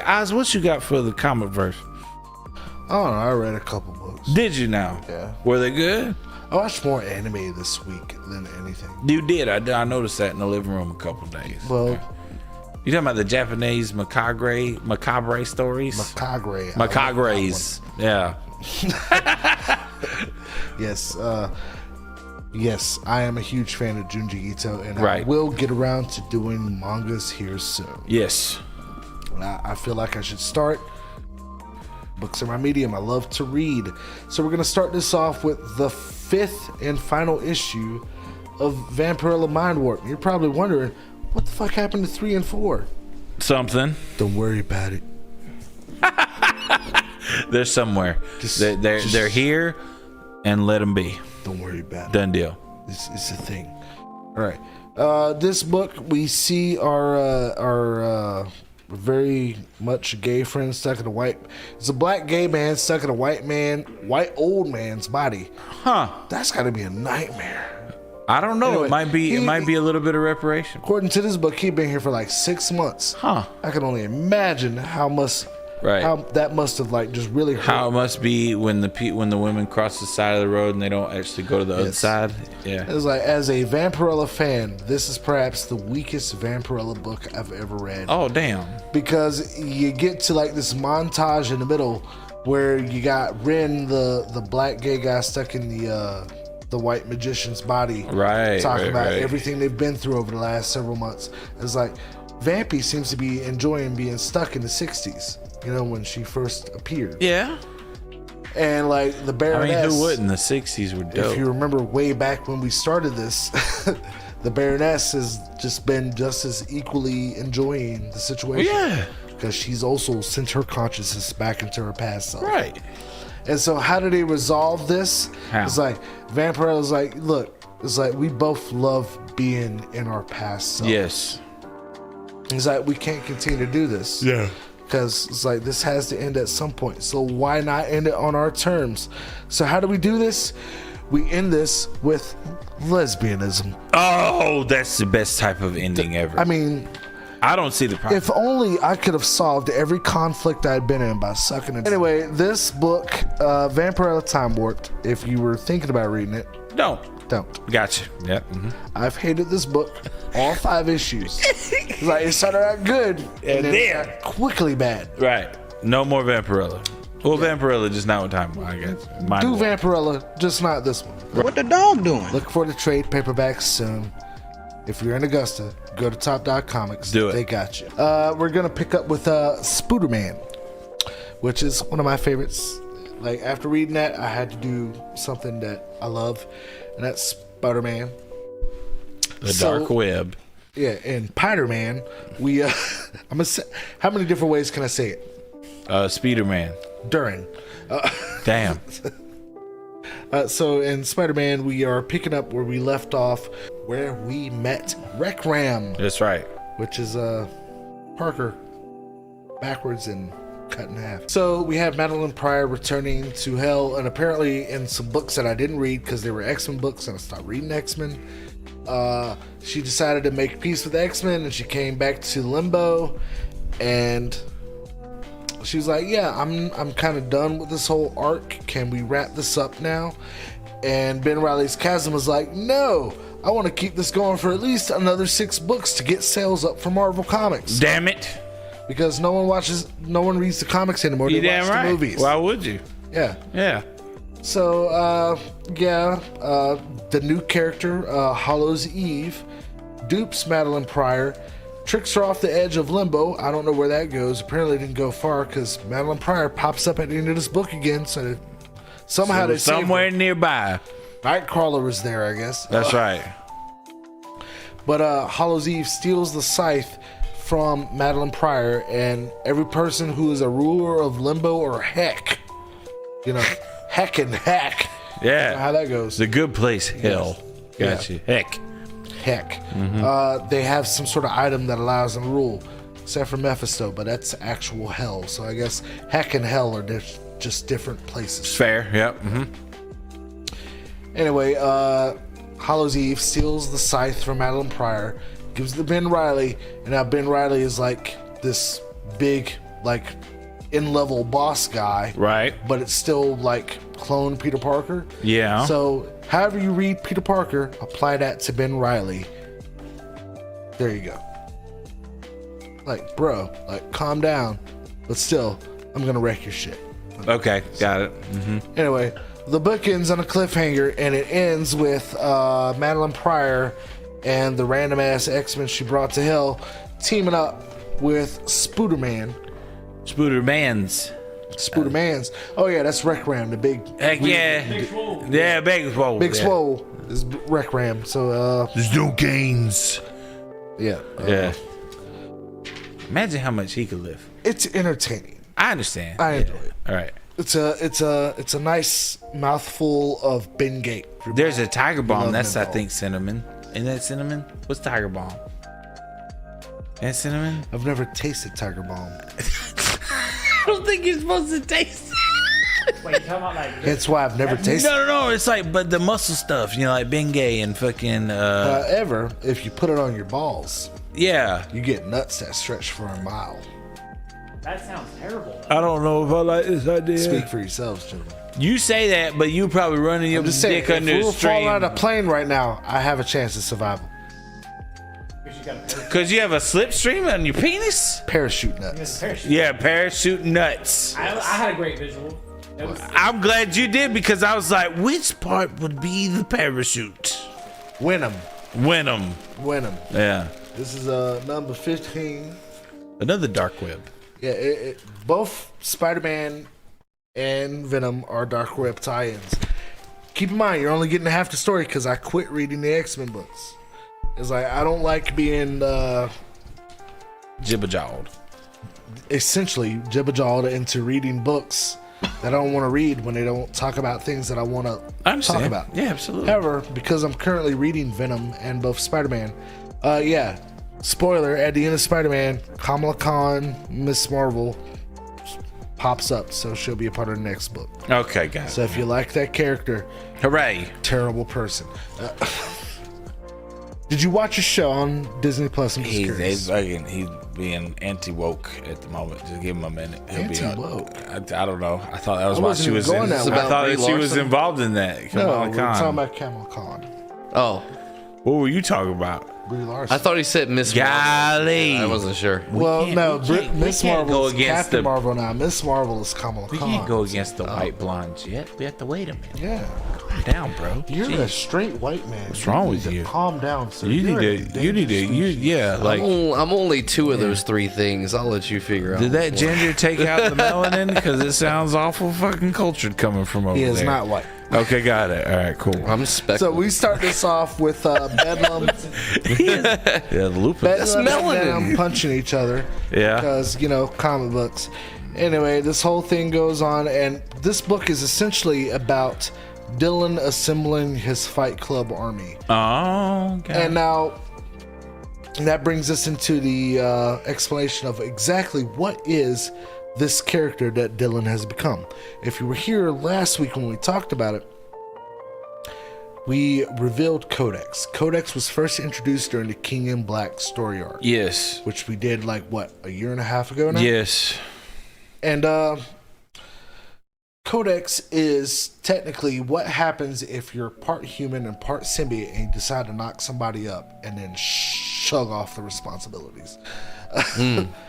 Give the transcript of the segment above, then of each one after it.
Oz, what you got for the comic verse? I don't know. I read a couple books. Did you now? Yeah. Were they good? I watched more anime this week than anything. You did. I noticed that in the living room a couple of days. Well, you talking about the Japanese macabre stories? Macagres. Yeah. Yes. Yes, I am a huge fan of Junji Ito, and right. I will get around to doing mangas here soon. Yes. I feel like I should start. Books are my medium. I love to read. So we're going to start this off with the 5th and final issue of Vampirella Mindwarp. You're probably wondering, what the fuck happened to 3 and 4? Something. Don't worry about it. They're somewhere. They're here, and let them be. Don't worry about it. Done deal. It's a thing. All right. This book, we see our very much gay friend stuck in a white. It's a black gay man stuck in a white old man's body. Huh? That's got to be a nightmare. I don't know. Anyway, it might be a little bit of reparation. According to this book, he'd been here for like 6 months. Huh? I can only imagine how that must have like just really hurt. How it must be when the women cross the side of the road and they don't actually go to the other side. Yeah. It's like, as a Vampirella fan, this is perhaps the weakest Vampirella book I've ever read. Oh damn! Because you get to like this montage in the middle where you got Ren, the black gay guy, stuck in the white magician's body, talking about everything they've been through over the last several months. It's like Vampy seems to be enjoying being stuck in the 60s. You know, when she first appeared. Yeah. And like the Baroness. I mean, who wouldn't? The 60s were dope. If you remember way back when we started this, the Baroness has just been just as equally enjoying the situation. Yeah. Because she's also sent her consciousness back into her past self. Right. And so how do they resolve this? How? It's like, Vampirella's like, look, it's like we both love being in our past self. Yes. It's like, we can't continue to do this. Yeah. Because it's like, this has to end at some point. So why not end it on our terms? So how do we do this? We end this with lesbianism. Oh, that's the best type of ending ever. I mean, I don't see the problem. if only I could have solved every conflict I'd been in by sucking it. Anyway, this book, Vampirella Time Warped, if you were thinking about reading it, don't. Gotcha. Yeah. Mm-hmm. I've hated this book, all 5 issues. Like, it started out good, and then it got quickly bad. Right. No more Vampirella. Well, Vampirella, just not with time, I guess. Do Vampirella, just not this one. What the dog doing? Look for the trade paperbacks soon. If you're in Augusta, go to Top Dog Comics. Do it. They got you. We're going to pick up with Spideman, which is one of my favorites. Like, after reading that, I had to do something that I love, and that's Spider-Man. The Dark Web. Yeah, and Spider-Man, we, I'm gonna say, how many different ways can I say it? Spider-Man. During. Damn. So in Spider-Man, we are picking up where we left off, where we met Rec Ram. That's right. Which is Parker backwards and cut in half. So we have Madeline Pryor returning to hell, and apparently in some books that I didn't read because they were X-Men books and I stopped reading X-Men, she decided to make peace with X-Men, and she came back to Limbo, and she was like, yeah, I'm kind of done with this whole arc. Can we wrap this up now? And Ben Reilly's Chasm was like, no, I want to keep this going for at least another 6 books to get sales up for Marvel Comics. Damn it. Because no one reads the comics anymore. They watch the movies. Why would you? Yeah. Yeah. So, the new character, Hollow's Eve, dupes Madeline Pryor, tricks her off the edge of Limbo. I don't know where that goes. Apparently it didn't go far because Madeline Pryor pops up at the end of this book again. So somehow they somewhere nearby. Nightcrawler was there, I guess. That's right. But Hollow's Eve steals the scythe from Madeline Pryor, and every person who is a ruler of Limbo or Heck, Heck and Heck. Yeah. You know how that goes. The good place, hell. Yes. Gotcha. Yeah. Heck. Mm-hmm. They have some sort of item that allows them to rule, except for Mephisto, but that's actual hell. So I guess Heck and Hell are just different places. Fair, yep. Mm-hmm. Anyway, Hollow's Eve steals the scythe from Madeline Pryor, gives it to Ben Reilly, and now Ben Reilly is like this big like in-level boss guy, Right. but it's still like clone Peter Parker. Yeah. So however you read Peter Parker, apply that to Ben Reilly. There you go. Like, bro, like, calm down, but still, I'm gonna wreck your shit. Okay, got it. Anyway, the book ends on a cliffhanger, and it ends with Madeline Pryor and the random ass X-Men she brought to hell teaming up with Spideman. Spoodermans. Oh yeah, that's Requiem, the big. Heck yeah. Yeah, Big Swole. Big yeah. Swole is Requiem. So There's no gains. yeah. Yeah. Imagine how much he could lift. It's entertaining. I understand. I enjoy it. All right. It's a nice mouthful of Bengate. There's a Tiger Bomb. love That's, I menthol. think, cinnamon. Isn't that cinnamon? What's Tiger Bomb? That cinnamon? I've never tasted Tiger Balm. I don't think you're supposed to taste it. Wait, you talking about like That's why I've never tasted. No. It's like, but the muscle stuff, like Bengay and fucking, However, if you put it on your balls, yeah. you get nuts that stretch for a mile. that sounds terrible. I don't know if I like this idea. Speak for yourselves, gentlemen. You say that, but you probably running your I'm just saying, dick if under we the were falling stream. out of a plane right now, I have a chance of survival. Because you got a Because you have a slipstream on your penis? Parachute nuts. parachute. Yeah, parachute nuts. I had a great visual. It was, I'm glad you did, because I was like, which part would be the parachute? Venom. Venom. Yeah. This is number 15. Another Darkweb. Yeah, both Spider-Man and Venom are Darkweb tie-ins. Keep in mind, you're only getting half the story because I quit reading the X-Men books. It's like, I don't like being Jibba-jawed. essentially jibba-jawed into reading books that I don't want to read when they don't talk about things that I want to talk about. Yeah, absolutely. However, because I'm currently reading Venom and both Spider-Man, spoiler, at the end of Spider-Man, Kamala Khan, Miss Marvel, pops up, so she'll be a part of the next book. Okay, guys. So if you like that character, Hooray. terrible person. Did you watch a show on Disney Plus? I'm just curious. He's being anti-woke at the moment. Just give him a minute. He'll Anti-woke? be I don't know. I thought that was I why wasn't she even was going in. that way. I thought Brie that she was Larson? involved in that. No, Kamala we're talking Khan. about Kamala Khan. Oh, What were you talking about? Brie Larson. I thought he said Miss Marvel. Golly. I wasn't sure. Well, can't- no, we can't- we Miss can't Marvel go is against Captain the- Marvel now. Miss Marvel is Kamala We Khan. can't go against the white blondes yet. We have to wait a minute. Yeah. Calm down, bro. You're Jeez. a straight white man. What's wrong with you? Calm down, sir. You You're a need to, like, I'm only two of those three things. I'll let you figure out. did that ginger take out the melanin? Because it sounds awful fucking cultured coming from over He there. is not white. Okay, got it. All right, cool. I'm speculating. So we start this off with Bedlam. Yeah, the lupus. That's Bedlam and melanin. Venom punching each other. Yeah. Because, comic books. Anyway, this whole thing goes on, and this book is essentially about Dylan assembling his Fight Club army. Oh, okay. And now that brings us into the explanation of exactly what is this character that Dylan has become. If you were here last week when we talked about it, we revealed Codex. Codex was first introduced during the King in Black story arc, Yes. which we did a year and a half ago now? Yes. And Codex is technically what happens if you're part human and part symbiote and you decide to knock somebody up and then shrug off the responsibilities.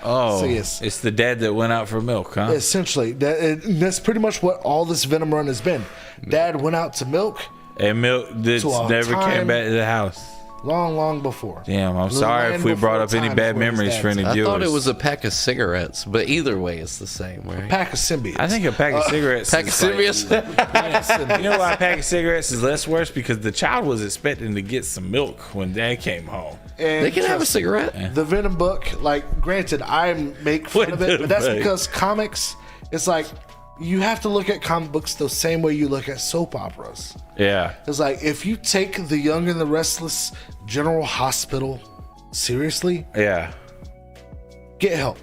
Oh, So, yes. It's the dad that went out for milk, huh? Essentially, that's pretty much what all this Venom run has been. Dad went out to milk And milk this To a never time- came back to the house. long before. Damn, I'm The sorry land if we brought before up any time bad before his memories for dad's any I viewers. thought it was a pack of cigarettes, but either way, it's the same, right? Pack of symbiotes. I think a pack of cigarettes. Pack of is like- cigarettes. You know why a pack of cigarettes is less worse? Because the child was expecting to get some milk when dad came home. And They can have a trust me, cigarette. The Venom book, granted, I make fun What of it, the but that's fuck? because comics, it's like, you have to look at comic books the same way you look at soap operas. Yeah. It's like, if you take The Young and the Restless General Hospital seriously, Yeah. get help.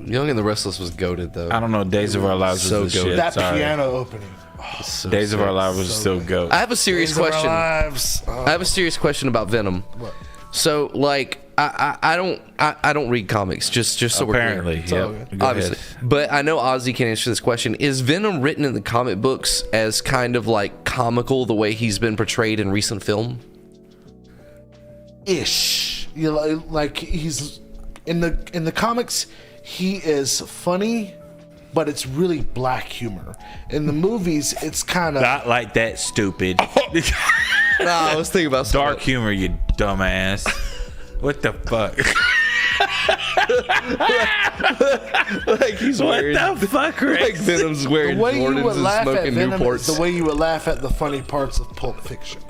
Young and the Restless was goated though. I don't know. Days of Our Lives So was the good. shit. That Sorry. piano opening. So Days of Our sick. Lives was So still good. goat. I have a serious Days of Our question. Lives. I have a serious question about Venom. What? So, like, I don't read comics. Just so Apparently, we're clear. all yep. good. Go Obviously, ahead. but I know Ozzy can answer this question. Is Venom written in the comic books as kind of like comical the way he's been portrayed in recent film? Ish. You know, like he's in the comics, he is funny, but it's really black humor. In the movies, it's kind of Not like that, stupid. No, I was thinking about Dark humor, you dumbass. What the fuck? like he's What wearing the fuck, Rick? like Venom's wearing the way you Jordans would and laugh at smoking Venom is Newports. the way you would laugh at the funny parts of Pulp Fiction.